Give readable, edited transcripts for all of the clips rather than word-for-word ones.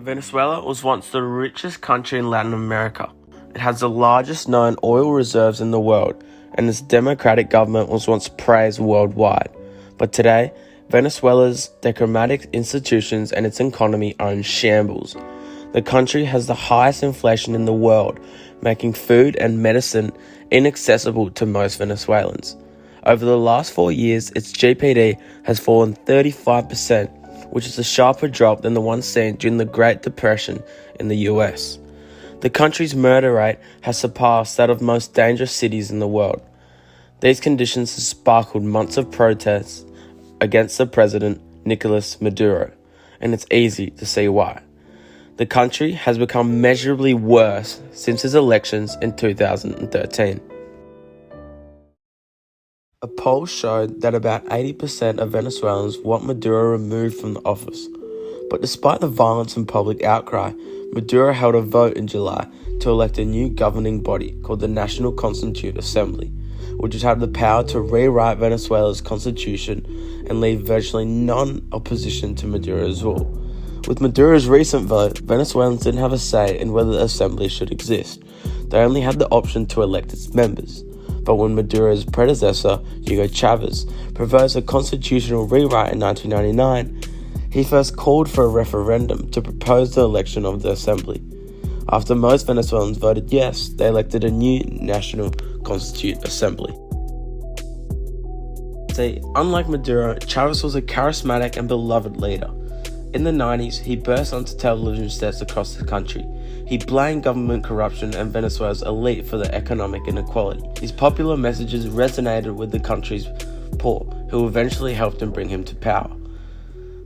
Venezuela was once the richest country in Latin America. It has the largest known oil reserves in the world, and its democratic government was once praised worldwide. But today, Venezuela's democratic institutions and its economy are in shambles. The country has the highest inflation in the world, making food and medicine inaccessible to most Venezuelans. Over the last 4 years, its GDP has fallen 35%, which is a sharper drop than the one seen during the Great Depression in the US. The country's murder rate has surpassed that of most dangerous cities in the world. These conditions have sparkled months of protests against the president, Nicolas Maduro, and it's easy to see why. The country has become measurably worse since his elections in 2013. A poll showed that about 80% of Venezuelans want Maduro removed from the office. But despite the violence and public outcry, Maduro held a vote in July to elect a new governing body called the National Constituent Assembly, which would have the power to rewrite Venezuela's constitution and leave virtually none opposition to Maduro's rule. With Maduro's recent vote, Venezuelans didn't have a say in whether the assembly should exist. They only had the option to elect its members. But when Maduro's predecessor, Hugo Chavez, proposed a constitutional rewrite in 1999, he first called for a referendum to propose the election of the assembly. After most Venezuelans voted yes, they elected a new National Constituent Assembly. See, unlike Maduro, Chavez was a charismatic and beloved leader. In the 90s, he burst onto television sets across the country. He blamed government corruption and Venezuela's elite for the economic inequality. His popular messages resonated with the country's poor, who eventually helped him bring him to power.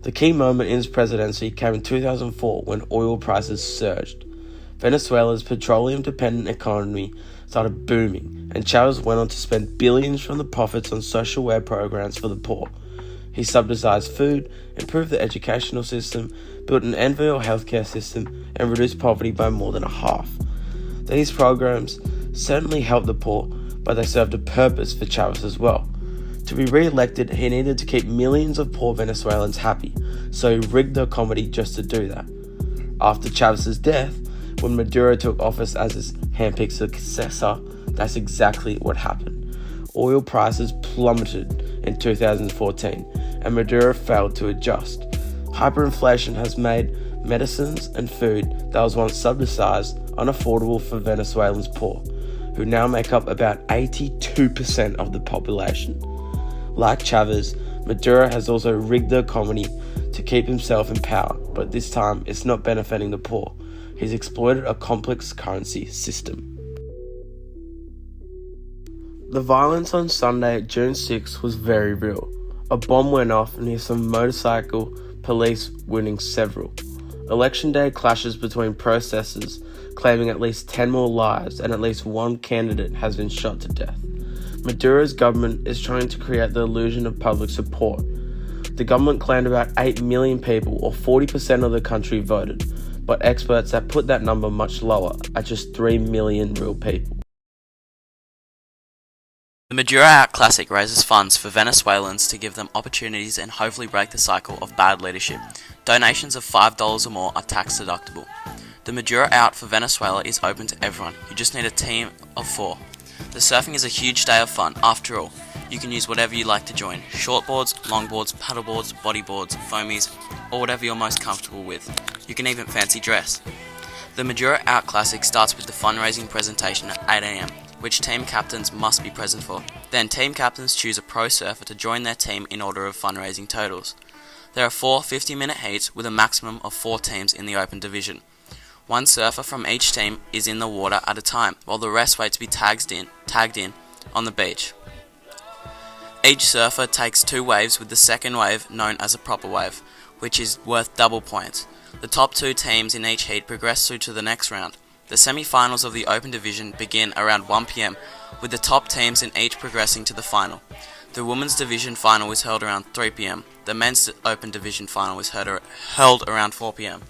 The key moment in his presidency came in 2004 when oil prices surged. Venezuela's petroleum-dependent economy started booming, and Chavez went on to spend billions from the profits on social welfare programs for the poor. He subsidized food, improved the educational system, built an enviable healthcare system, and reduced poverty by more than a half. These programs certainly helped the poor, but they served a purpose for Chavez as well. To be re-elected, he needed to keep millions of poor Venezuelans happy, so he rigged the economy just to do that. After Chavez's death, when Maduro took office as his handpicked successor, that's exactly what happened. Oil prices plummeted in 2014, and Maduro failed to adjust. Hyperinflation has made medicines and food that was once subsidized unaffordable for Venezuelans poor, who now make up about 82% of the population. Like Chavez, Maduro has also rigged the economy to keep himself in power, but this time it's not benefiting the poor. He's exploited a complex currency system. The violence on Sunday, June 6, was very real. A bomb went off near some motorcycle, police wounding several. Election day clashes between protesters claiming at least 10 more lives, and at least one candidate has been shot to death. Maduro's government is trying to create the illusion of public support. The government claimed about 8 million people, or 40% of the country, voted, but experts have put that number much lower, at just 3 million real people. The Maduro Out Classic raises funds for Venezuelans to give them opportunities and hopefully break the cycle of bad leadership. Donations of $5 or more are tax deductible. The Maduro Out for Venezuela is open to everyone. You just need a team of 4. The surfing is a huge day of fun. After all, you can use whatever you like to join. Shortboards, longboards, paddleboards, bodyboards, foamies, or whatever you're most comfortable with. You can even fancy dress. The Maduro Out Classic starts with the fundraising presentation at 8 AM, which team captains must be present for. Then team captains choose a pro surfer to join their team in order of fundraising totals. There are 4 50-minute heats with a maximum of 4 teams in the open division. One surfer from each team is in the water at a time, while the rest wait to be tagged in on the beach. Each surfer takes 2 waves, with the second wave known as a proper wave, which is worth double points. The top 2 teams in each heat progress through to the next round. The semi-finals of the Open Division begin around 1 PM, with the top teams in each progressing to the final. The Women's Division final is held around 3 PM. The Men's Open Division final is held around 4 PM.